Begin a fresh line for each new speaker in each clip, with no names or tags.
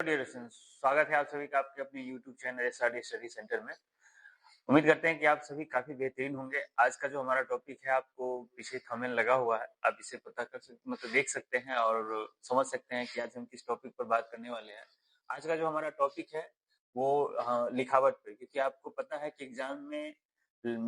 Dear students, स्वागत है आप सभी का आपके अपने YouTube channel SRD study centre में। उम्मीद करते हैं कि आप सभी काफी बेहतरीन होंगे। आज का जो हमारा टॉपिक है आपको पीछे थंबनेल लगा हुआ है, आप इसे पता कर सकते मतलब देख सकते हैं और समझ सकते हैं कि आज हम किस टॉपिक पर बात करने वाले हैं। आज का जो हमारा टॉपिक है वो लिखावट पे, क्योंकि आपको पता है कि एग्जाम में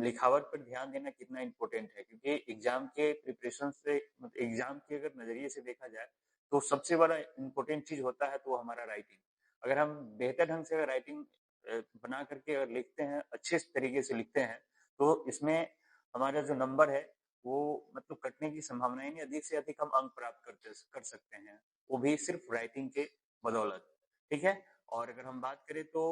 लिखावट पर ध्यान देना कितना इम्पोर्टेंट है, क्योंकि एग्जाम के प्रिपरेशन से एग्जाम के अगर नजरिए से देखा जाए तो सबसे बड़ा इम्पोर्टेंट चीज होता है तो हमारा राइटिंग। अगर हम बेहतर ढंग से अगर राइटिंग बना करके अगर लिखते हैं, अच्छे तरीके से लिखते हैं, तो इसमें हमारा जो नंबर है वो मतलब कटने की संभावना ही नहीं, अधिक से अधिक हम अंक प्राप्त कर सकते हैं, वो भी सिर्फ राइटिंग के बदौलत। ठीक है। और अगर हम बात करें तो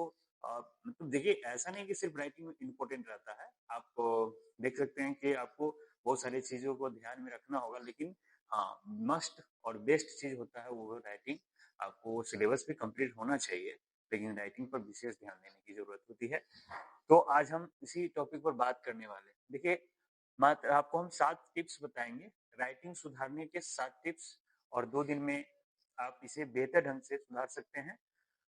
मतलब देखिए, ऐसा नहीं कि सिर्फ राइटिंग इम्पोर्टेंट रहता है। आप देख सकते हैं कि आपको बहुत सारी चीजों को ध्यान में रखना होगा, लेकिन हाँ, मस्ट और बेस्ट चीज होता है वो राइटिंग। आपको सिलेबस भी कंप्लीट होना चाहिए, लेकिन राइटिंग पर विशेष ध्यान देने की जरूरत होती है। तो आज हम इसी टॉपिक पर बात करने वाले हैं। देखिए, मात्र आपको हम 7 टिप्स बताएंगे, राइटिंग सुधारने के 7 टिप्स, और 2 दिन में आप इसे बेहतर ढंग से सुधार सकते हैं।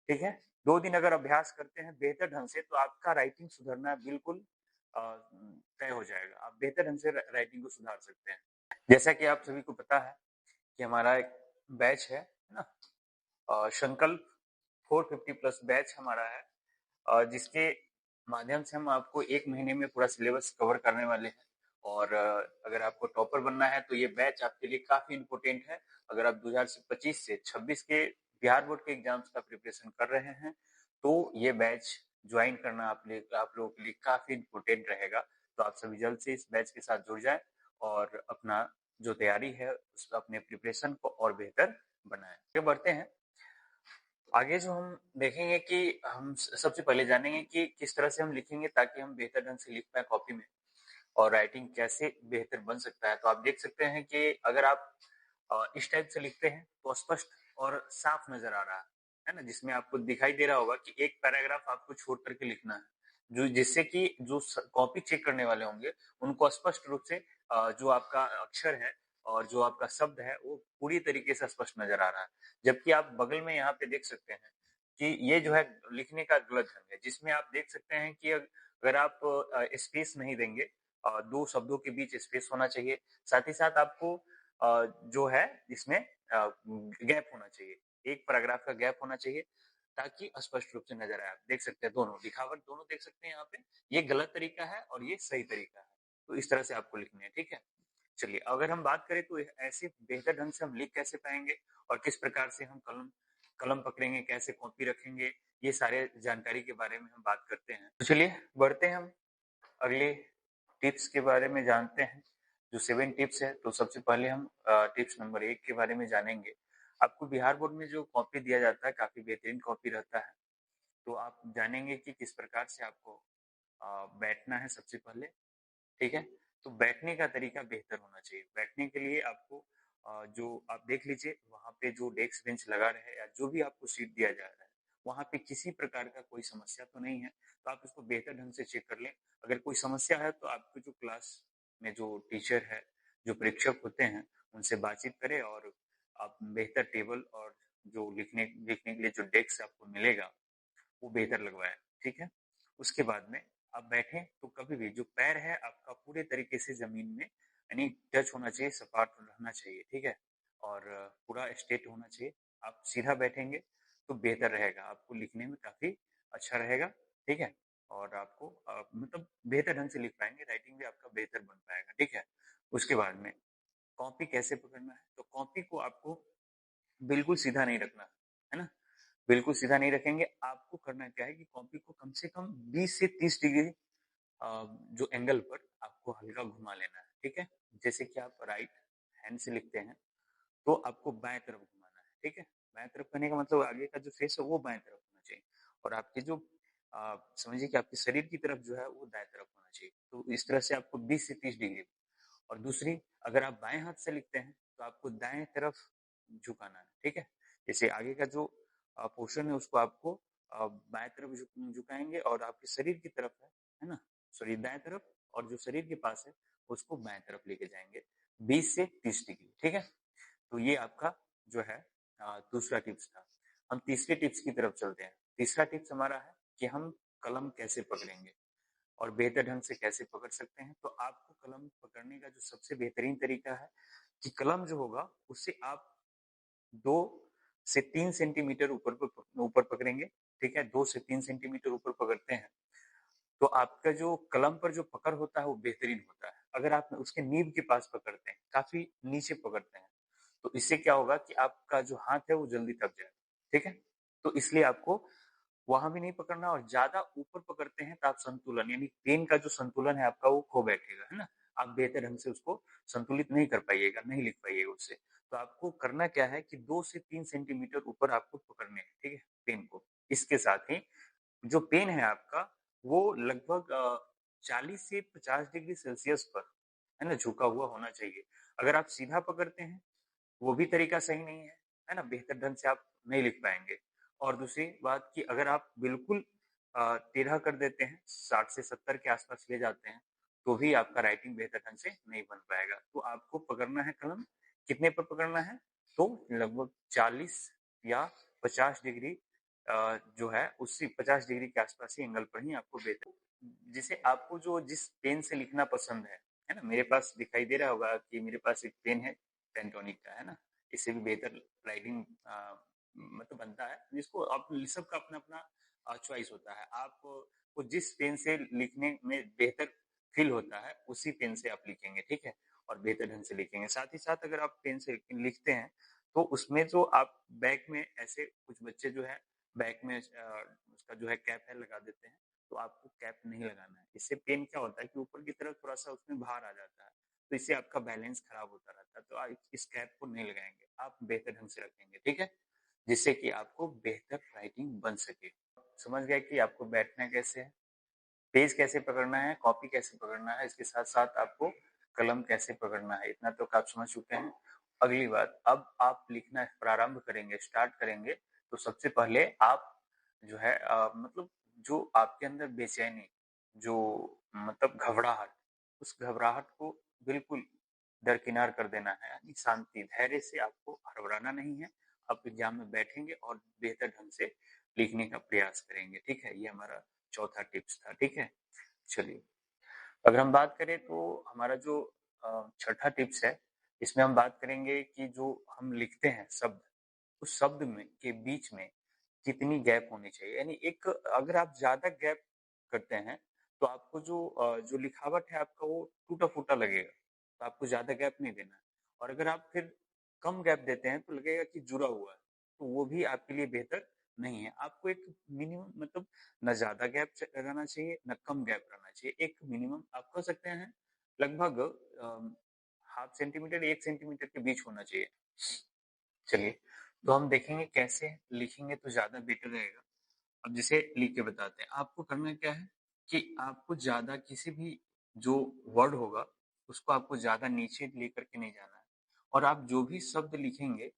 ठीक है। 2 दिन अगर अभ्यास करते हैं बेहतर ढंग से तो आपका राइटिंग सुधरना बिल्कुल तय हो जाएगा। आप बेहतर ढंग से राइटिंग को सुधार सकते हैं। जैसा कि आप सभी को पता है कि हमारा एक बैच है ना, संकल्प 450 प्लस बैच हमारा है, जिसके माध्यम से हम आपको 1 महीने में पूरा सिलेबस कवर करने वाले हैं। और अगर आपको टॉपर बनना है तो ये बैच आपके लिए काफी इम्पोर्टेंट है। अगर आप 2025 से 26 के बिहार बोर्ड के एग्जाम्स का प्रिपरेशन कर रहे हैं तो ये बैच ज्वाइन करना आप लोगों के लिए काफी इम्पोर्टेंट रहेगा। तो आप सभी जल्द से इस बैच के साथ जुड़ जाए और अपना जो तैयारी है उस अपने प्रिपरेशन को और बेहतर बनाएं। आगे बढ़ते हैं। आगे जो हम देखेंगे कि हम सबसे पहले जानेंगे कि किस तरह से हम लिखेंगे ताकि हम बेहतर ढंग से लिख पाए कॉपी में, और राइटिंग कैसे बेहतर बन सकता है। तो आप देख सकते हैं कि अगर आप इस टाइप से लिखते हैं तो स्पष्ट और साफ नजर आ रहा है ना, जिसमें आपको दिखाई दे रहा होगा कि एक पैराग्राफ आपको छोड़ करके लिखना है, जो जिससे कि जो कॉपी चेक करने वाले होंगे उनको स्पष्ट रूप से जो आपका अक्षर है और जो आपका शब्द है वो पूरी तरीके से स्पष्ट नजर आ रहा है। जबकि आप बगल में यहाँ पे देख सकते हैं कि ये जो है लिखने का गलत ढंग है, जिसमें आप देख सकते हैं कि अगर आप स्पेस नहीं देंगे, 2 शब्दों के बीच स्पेस होना चाहिए, साथ ही साथ आपको जो है इसमें गैप होना चाहिए, एक पैराग्राफ का गैप होना चाहिए ताकि स्पष्ट रूप से नजर आए। आप देख सकते हैं दोनों लिखावट दोनों देख सकते हैं यहाँ पे, ये गलत तरीका है और ये सही तरीका है। तो इस तरह से आपको लिखनी है। ठीक है। चलिए, अगर हम बात करें तो ऐसे बेहतर ढंग से हम लिख कैसे पाएंगे और किस प्रकार से हम कलम कलम पकड़ेंगे, कैसे कॉपी रखेंगे, ये सारे जानकारी के बारे में हम बात करते हैं। तो चलिए बढ़ते हैं हम अगले टिप्स के बारे में जानते हैं। जो 7 टिप्स है, तो सबसे पहले हम टिप्स नंबर 1 के बारे में जानेंगे। आपको बिहार बोर्ड में जो कॉपी दिया जाता है काफी बेहतरीन कॉपी रहता है। तो आप जानेंगे कि किस प्रकार से आपको बैठना है सबसे पहले। ठीक है। तो बैठने का तरीका बेहतर होना चाहिए। बैठने के लिए आपको जो आप देख लीजिए वहां पे जो डेस्क बेंच लगा रहे या जो भी आपको सीट दिया जा रहा है वहां पे किसी प्रकार का कोई समस्या तो नहीं है, तो आप इसको बेहतर ढंग से चेक कर लें। अगर कोई समस्या है तो आपके जो क्लास में जो टीचर है, जो परीक्षक होते हैं, उनसे बातचीत करें और आप बेहतर टेबल और जो लिखने के लिए जो डेस्क आपको मिलेगा वो बेहतर लगवाएं। ठीक है। उसके बाद में आप बैठे तो कभी भी जो पैर है आपका पूरे तरीके से जमीन में यानी टच होना चाहिए, सपाट रहना चाहिए। ठीक है। और पूरा स्ट्रेट होना चाहिए। आप सीधा बैठेंगे तो बेहतर रहेगा, आपको लिखने में काफी अच्छा रहेगा। ठीक है। और आपको मतलब बेहतर ढंग से लिख पाएंगे, राइटिंग भी आपका बेहतर बन पाएगा। ठीक है। उसके बाद में कॉपी कैसे पकड़ना है, तो कॉपी को आपको बिल्कुल सीधा नहीं रखना है ना। बिल्कुल सीधा नहीं रखेंगे, आपको करना क्या है कि कॉपी को कम से कम 20 से 30 डिग्री जो एंगल पर आपको हल्का घुमा लेना है। ठीक है। जैसे कि आप राइट हैंड से लिखते हैं तो आपको बाएं तरफ घुमाना है। ठीक है। बाएं तरफ करने का मतलब आगे का जो फेस है वो बाएं तरफ होना चाहिए, और आपके जो समझिए कि आपके शरीर की तरफ जो है वो दाएं तरफ होना चाहिए। तो इस तरह से आपको 20 से 30 डिग्री। और दूसरी, अगर आप बाएं हाथ से लिखते हैं तो आपको दाएं तरफ झुकाना है। ठीक है। जैसे आगे का जो पोर्शन है उसको आपको बाएं तरफ झुकाएंगे और आपके शरीर की तरफ है ना, शरीर दाएं तरफ, और जो शरीर के पास है उसको बाएं तरफ लेके जाएंगे 20 से 30 डिग्री। ठीक है। तो ये आपका जो है दूसरा टिप्स था। हम तीसरे टिप्स की तरफ चलते हैं। तीसरा टिप्स हमारा है कि हम कलम कैसे पकड़ेंगे और बेहतर ढंग से कैसे पकड़ सकते हैं। तो आपको कलम पकड़ने का जो सबसे बेहतरीन तरीका है कि कलम जो होगा उससे आप 2 से 3 सेंटीमीटर ऊपर पकड़ेंगे, ठीक है? 2 से 3 सेंटीमीटर ऊपर पकड़ते हैं तो आपका जो कलम पर जो पकड़ होता है वो बेहतरीन होता है। अगर आप उसके नीब के पास पकड़ते हैं, काफी नीचे पकड़ते हैं, तो इससे क्या होगा कि आपका जो हाथ है वो जल्दी थक जाएगा, ठीक है? तो इसलिए आपको वहां भी नहीं पकड़ना और ज्यादा ऊपर पकड़ते हैं तो आप संतुलन यानी पेन का जो संतुलन है आपका वो खो बैठेगा, है ना? आप बेहतर ढंग से उसको संतुलित नहीं कर पाइएगा, नहीं लिख पाइएगा उससे। तो आपको करना क्या है कि 2 से 3 सेंटीमीटर ऊपर आपको पकड़ने हैं, ठीक है? पेन को। इसके साथ ही जो पेन है आपका वो लगभग 40 से 50 डिग्री सेल्सियस पर, है ना, झुका हुआ होना चाहिए। अगर आप सीधा पकड़ते हैं वो भी तरीका सही नहीं है ना? बेहतर ढंग से आप नहीं लिख पाएंगे। और दूसरी बात कि अगर आप बिल्कुल टेढ़ा कर देते हैं, 60 से 70 के आसपास ले जाते हैं, तो भी आपका राइटिंग बेहतर ढंग से नहीं बन पाएगा। तो आपको पकड़ना है कलम, कितने पर पकड़ना है? तो लगभग 40 या 50 डिग्री जो है उसी 50 डिग्री के आसपास ही एंगल पर ही आपको बेहतर, जिसे आपको जो जिस पेन से लिखना पसंद है ना? मेरे पास दिखाई दे रहा होगा कि मेरे पास एक पेन है पेंटोनिक का, है ना? इससे भी बेहतर राइटिंग मतलब बनता है, जिसको आप सबका अपना अपना चॉइस होता है। आपको जिस पेन से लिखने में बेहतर फील होता है उसी पेन से आप लिखेंगे, ठीक है? और बेहतर ढंग से लिखेंगे। साथ ही साथ अगर आप पेन से लिखते हैं तो उसमें जो आप बैक में ऐसे कुछ बच्चे जो है बैक में उसका जो है कैप है लगा देते हैं, तो आपको कैप नहीं लगाना है। इससे पेन क्या होता है कि ऊपर की तरफ थोड़ा सा उसमें भार आ जाता है, तो इससे आपका बैलेंस खराब होता रहता है। तो आप इस कैप को नहीं लगाएंगे, आप बेहतर ढंग से रखेंगे, ठीक है? जिससे कि आपको बेहतर राइटिंग बन सके। समझ गया कि आपको बैठना कैसे है, पेज कैसे पकड़ना है, कॉपी कैसे पकड़ना है, इसके साथ साथ आपको कलम कैसे पकड़ना है, इतना तो आप समझ चुके हैं। अगली बात, अब आप लिखना प्रारंभ करेंगे, स्टार्ट करेंगे, तो सबसे पहले आप जो है मतलब जो आपके अंदर बेचैनी, जो मतलब घबराहट, उस घबराहट को बिल्कुल दरकिनार कर देना है। यानी शांति, धैर्य से आपको हड़बड़ाना नहीं है। आप एग्जाम में बैठेंगे और बेहतर ढंग से लिखने का प्रयास करेंगे, ठीक है? ये हमारा चौथा टिप्स था, ठीक है? चलिए, अगर हम बात करें तो हमारा जो छठा टिप्स है, इसमें हम बात करेंगे कि जो हम लिखते हैं शब्द, उस शब्द में के बीच में कितनी गैप होनी चाहिए। यानी एक अगर आप ज्यादा गैप करते हैं तो आपको जो लिखावट है आपका वो टूटा फूटा लगेगा, तो आपको ज्यादा गैप नहीं देना है। और अगर आप फिर कम गैप देते हैं तो लगेगा कि जुड़ा हुआ है, तो वो भी आपके लिए बेहतर नहीं है। आपको एक मिनिमम मतलब न ज्यादा गैप रहना चाहिए न कम गैप रहना चाहिए, एक मिनिमम आप कह सकते हैं लगभग हाफ सेंटीमीटर 1 सेंटीमीटर के बीच होना चाहिए। चलिए, तो हम देखेंगे कैसे लिखेंगे तो ज्यादा बेटर रहेगा। अब जैसे लिख के बताते हैं, आपको करना क्या है कि आपको ज्यादा किसी भी जो वर्ड होगा उसको आपको ज्यादा नीचे लेकर के नहीं जाना है। और आप जो भी शब्द लिखेंगे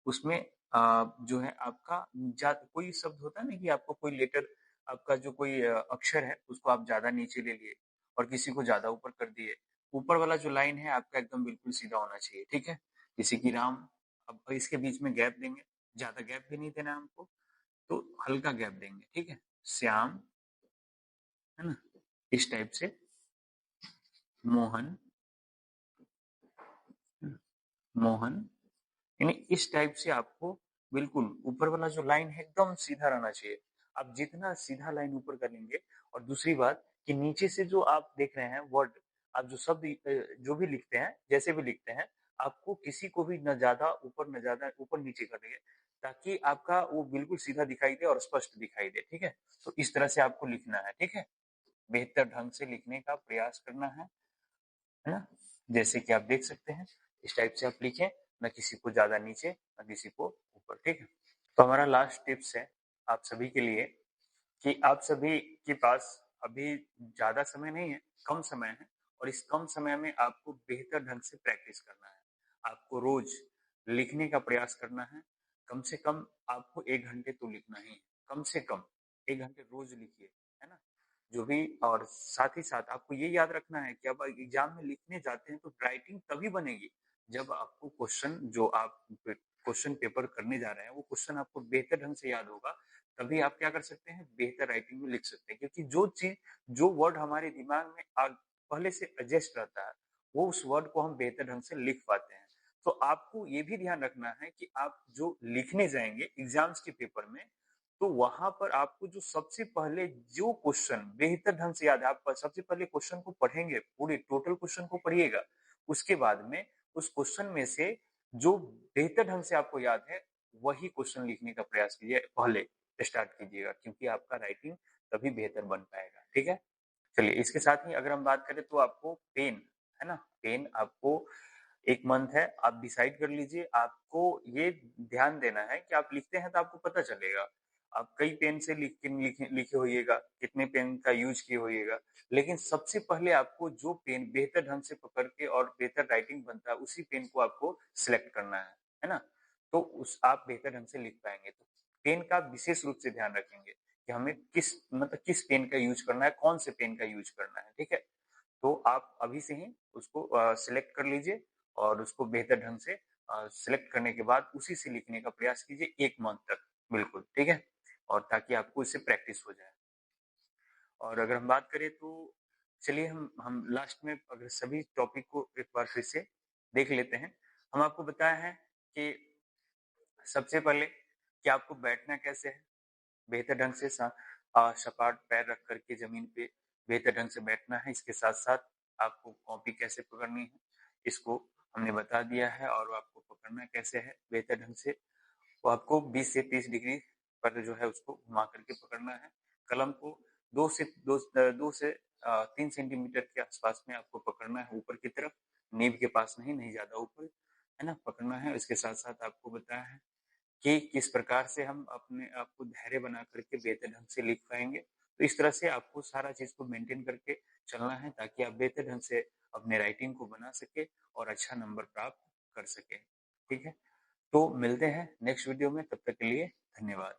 उसमें जो है आपका कोई शब्द होता है ना कि आपको कोई लेटर, आपका जो कोई अक्षर है उसको आप ज्यादा नीचे ले लिए और किसी को ज्यादा ऊपर कर दिए। ऊपर वाला जो लाइन है आपका एकदम बिल्कुल सीधा होना चाहिए, ठीक है? जैसे कि राम, अब इसके बीच में गैप देंगे, ज्यादा गैप भी नहीं देना हमको, तो हल्का गैप देंगे, ठीक है? श्याम, है ना, इस टाइप से। मोहन, मोहन, यानी इस टाइप से आपको बिल्कुल ऊपर वाला जो लाइन है एकदम सीधा रहना चाहिए। आप जितना सीधा लाइन ऊपर करेंगे, और दूसरी बात कि नीचे से जो आप देख रहे हैं वर्ड, आप जो शब्द जो भी लिखते हैं, जैसे भी लिखते हैं, आपको किसी को भी न ज्यादा ऊपर न ज्यादा ऊपर नीचे करेंगे, ताकि आपका वो बिल्कुल सीधा दिखाई दे और स्पष्ट दिखाई दे, ठीक है? तो इस तरह से आपको लिखना है, ठीक है? बेहतर ढंग से लिखने का प्रयास करना है ना? जैसे कि आप देख सकते हैं, इस टाइप से आप लिखें, न किसी को ज्यादा नीचे न किसी को ऊपर, ठीक है? तो हमारा लास्ट टिप्स है आप सभी के लिए कि आप सभी के पास अभी ज्यादा समय नहीं है, कम समय है, और इस कम समय में आपको बेहतर ढंग से प्रैक्टिस करना है। आपको रोज लिखने का प्रयास करना है। कम से कम आपको 1 घंटे तो लिखना ही है, कम से कम 1 घंटे रोज लिखिए, है ना? जो भी, और साथ ही साथ आपको ये याद रखना है कि अब एग्जाम में लिखने जाते हैं तो राइटिंग तभी बनेगी जब आपको क्वेश्चन जो आप क्वेश्चन पेपर करने जा रहे हैं वो क्वेश्चन आपको बेहतर ढंग से याद होगा, तभी आप क्या कर सकते हैं, बेहतर राइटिंग में लिख सकते हैं। क्योंकि जो वर्ड हमारे दिमाग में पहले से एडजस्ट रहता है, वो उस वर्ड को हम बेहतर ढंग से लिख पाते हैं। तो आपको ये भी ध्यान रखना है कि आप जो लिखने जाएंगे एग्जाम्स के पेपर में, तो वहां पर आपको जो सबसे पहले जो क्वेश्चन बेहतर ढंग से याद है, आप सबसे पहले क्वेश्चन को पढ़ेंगे, पूरे टोटल क्वेश्चन को पढ़िएगा। उसके बाद में उस क्वेश्चन में से जो बेहतर ढंग से आपको याद है, वही क्वेश्चन लिखने का प्रयास कीजिए, पहले स्टार्ट कीजिएगा, क्योंकि आपका राइटिंग तभी बेहतर बन पाएगा। ठीक है, चलिए इसके साथ ही अगर हम बात करें तो आपको पेन, है ना, पेन आपको 1 मंथ है, आप डिसाइड कर लीजिए। आपको ये ध्यान देना है कि आप लिखते हैं तो आपको पता चलेगा। आप कई पेन से लिखे होइएगा, कितने पेन का यूज किए होइएगा, लेकिन सबसे पहले आपको जो पेन बेहतर ढंग से पकड़ के और बेहतर राइटिंग बनता है, उसी पेन को आपको सिलेक्ट करना है ना? तो उस आप बेहतर ढंग से लिख पाएंगे। तो पेन का विशेष रूप से ध्यान रखेंगे कि हमें किस पेन का यूज करना है, कौन से पेन का यूज करना है। ठीक है, तो आप अभी से ही उसको सिलेक्ट कर लीजिए और उसको बेहतर ढंग से सिलेक्ट करने के बाद उसी से लिखने का प्रयास कीजिए 1 मंथ तक, बिल्कुल। ठीक है, और ताकि आपको इससे प्रैक्टिस हो जाए। और अगर हम बात करें तो चलिए हम लास्ट में अगर सभी टॉपिक को एक बार फिर से देख लेते हैं। हम आपको बताया है कि सबसे पहले कि आपको बैठना कैसे है, बेहतर ढंग से सपाट पैर रख करके जमीन पे बेहतर ढंग से बैठना है। इसके साथ-साथ आपको कॉपी कैसे पकड़नी है, इसको हमने बता दिया है, और आपको पकड़ना कैसे है बेहतर ढंग से। वो आपको 20 से 30 डिग्री पर जो है उसको घुमा करके पकड़ना है। कलम को 2 से 3 सेंटीमीटर के आसपास में आपको पकड़ना है, ऊपर की तरफ, नीब के पास नहीं ज़्यादा ऊपर, है ना, पकड़ना है। इसके साथ-साथ आपको बताया है कि किस प्रकार से हम अपने आप को धैर्य बना करके बेहतर ढंग से लिख पाएंगे। तो इस तरह से आपको सारा चीज को मेंटेन करके चलना है, ताकि आप बेहतर ढंग से अपने राइटिंग को बना सके और अच्छा नंबर प्राप्त कर सके। ठीक है, तो मिलते हैं नेक्स्ट वीडियो में, तब तक के लिए धन्यवाद।